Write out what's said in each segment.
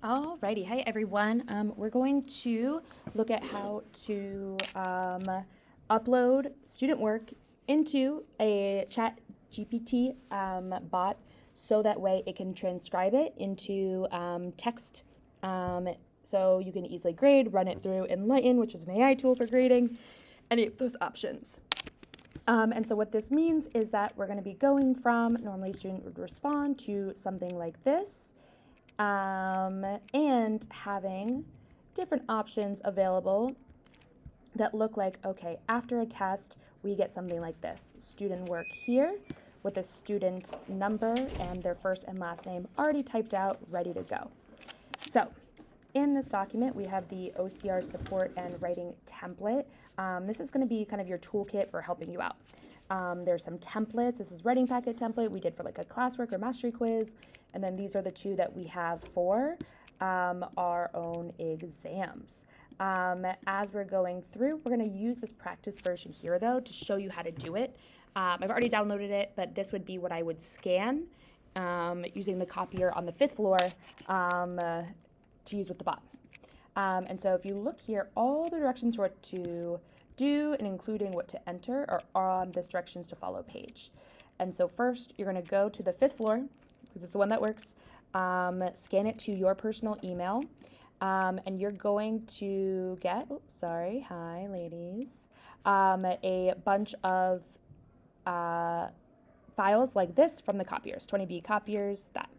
Alrighty, hi everyone. We're going to look at how to upload student work into a chat GPT bot so that way it can transcribe it into text so you can easily grade, run it through Enlighten, which is an AI tool for grading, any of those options. And so what this means is that we're going to be going from normally a student would respond to something like this. And having different options available that look like, okay, after a test, we get something like this. Student work here with a student number and their first and last name already typed out, ready to go. So in this document, we have the OCR support and writing template. This is going to be kind of your toolkit for helping you out. There's some templates. This is writing packet template we did for like a classwork or mastery quiz. And then these are the two that we have for our own exams. As we're going through, we're going to use this practice version here though to show you how to do it. I've already downloaded it, but this would be what I would scan using the copier on the 5th floor to use with the bot. And so if you look here, all the directions for what to do and including what to enter are on this directions to follow page. And so first you're going to go to the 5th floor because it's the one that works, scan it to your personal email, and you're going to get, hi ladies, a bunch of files like this from the copiers, 20B copiers, that.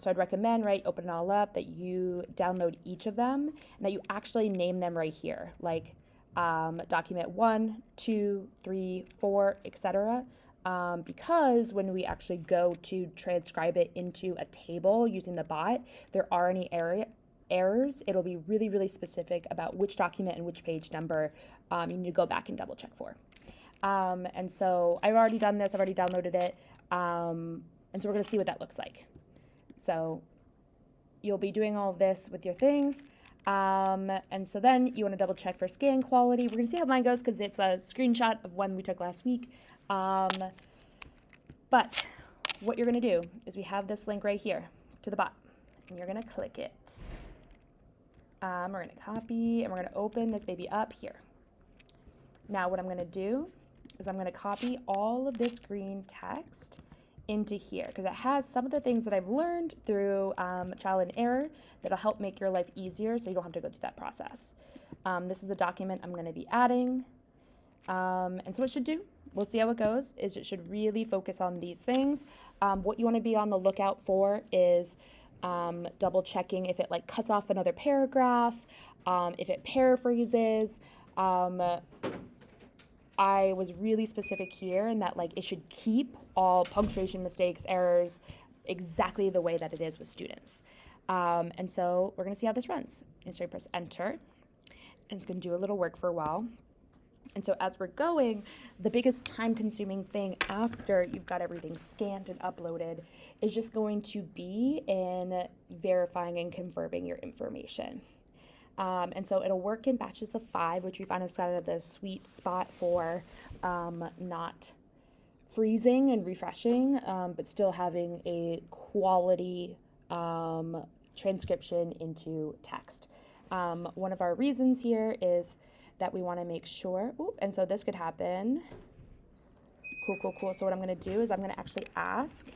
So I'd recommend, open it all up, that you download each of them and that you actually name them right here, like document 1, 2, 3, 4, etc. Because when we actually go to transcribe it into a table using the bot, there are any errors. It'll be really, really specific about which document and which page number you need to go back and double check for. And so I've already done this, I've already downloaded it, and so we're going to see what that looks like. So you'll be doing all of this with your things. And so then you want to double check for scan quality. We're going to see how mine goes because it's a screenshot of one we took last week. But what you're going to do is we have this link right here to the bot, and you're going to click it. We're going to copy, and we're going to open this baby up here. Now what I'm going to do is I'm going to copy all of this green text into here because it has some of the things that I've learned through trial and error that'll help make your life easier so you don't have to go through that process. This is the document I'm going to be adding. And so what it should do, we'll see how it goes, is it should really focus on these things. What you want to be on the lookout for is double checking if it cuts off another paragraph, if it paraphrases. I was really specific here in that it should keep all punctuation mistakes, errors, exactly the way that it is with students. And so we're going to see how this runs. And so I press enter, and it's going to do a little work for a while. And so as we're going, the biggest time-consuming thing after you've got everything scanned and uploaded is just going to be in verifying and confirming your information. And so it'll work in batches of 5, which we find is kind of the sweet spot for not freezing and refreshing, but still having a quality transcription into text. One of our reasons here is that we want to make sure, and so this could happen. Cool. So what I'm going to do is I'm going to actually ask,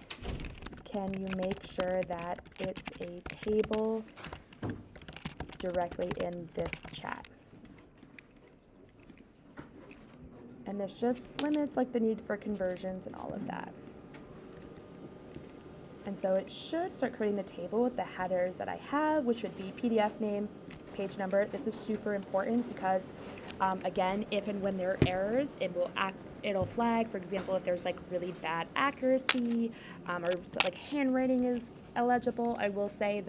can you make sure that it's a table directly in this chat? And this just limits the need for conversions and all of that. And so it should start creating the table with the headers that I have, which would be PDF name, page number. This is super important because, again, if and when there are errors, it'll flag. For example, if there's really bad accuracy or handwriting is illegible. I will say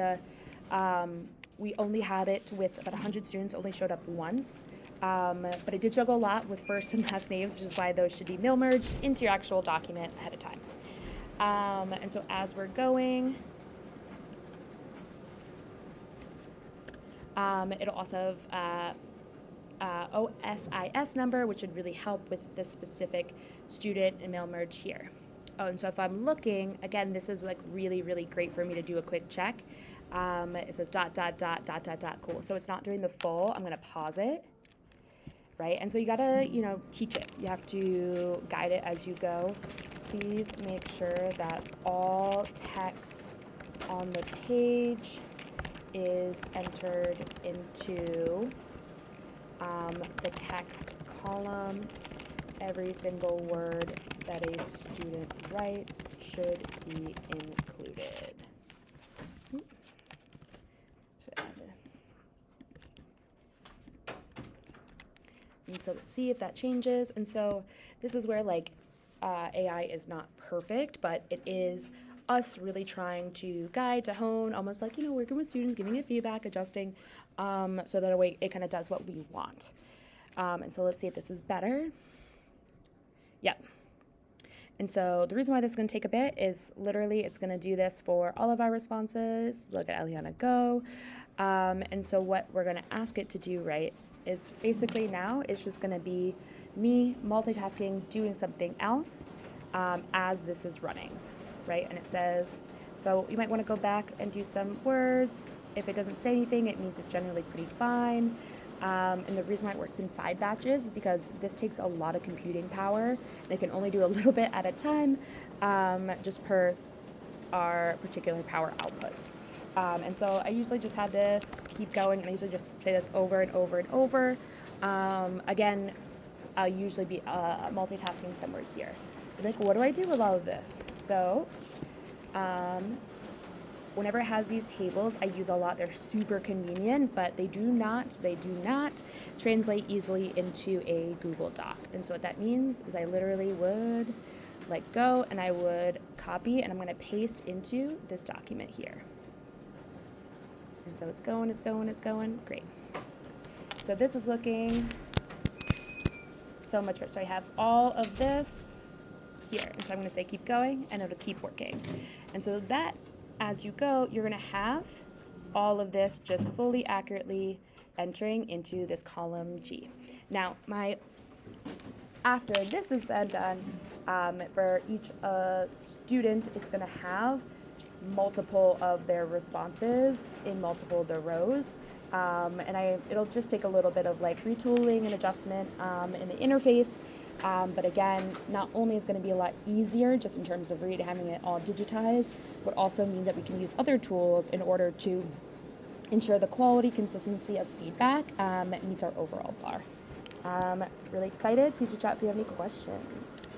we only had it with about 100 students, only showed up once. But I did struggle a lot with first and last names, which is why those should be mail merged into your actual document ahead of time. And so as we're going, it'll also have OSIS number, which would really help with the specific student and mail merge here. Oh, and so if I'm looking, again, this is really, really great for me to do a quick check. It says ... Cool. So it's not doing the full. I'm going to pause it. Right? And so you got to, teach it. You have to guide it as you go. Please make sure that all text on the page is entered into the text column. Every single word that a student writes should be included. And so let's see if that changes. And so this is where AI is not perfect, but it is us really trying to guide, to hone, almost like, working with students, giving it feedback, adjusting, so that it kind of does what we want. And so let's see if this is better. Yep. And so the reason why this is going to take a bit is literally it's going to do this for all of our responses. Look at Eliana go. And so what we're going to ask it to do, right, is basically now it's just going to be me multitasking, doing something else as this is running, right? And it says, so you might want to go back and do some words. If it doesn't say anything, it means it's generally pretty fine. And the reason why it works in 5 batches is because this takes a lot of computing power, and it can only do a little bit at a time, just per our particular power outputs. And so I usually just have this keep going, and I usually just say this over and over and over. Again, I'll usually be multitasking somewhere here. It's like, what do I do with all of this? So whenever it has these tables, I use a lot. They're super convenient, but they do not translate easily into a Google Doc. And so what that means is I literally would go and I would copy, and I'm going to paste into this document here. And so it's going. Great. So this is looking so much better. So I have all of this here. And so I'm going to say keep going, and it'll keep working. And so that, as you go, you're going to have all of this just fully accurately entering into this column G. Now, after this is then done, for each student, it's going to have multiple of their responses in multiple of the rows. And it'll just take a little bit of retooling and adjustment in the interface. But again, not only is it going to be a lot easier just in terms of having it all digitized, but also means that we can use other tools in order to ensure the quality, consistency of feedback meets our overall bar. Really excited. Please reach out if you have any questions.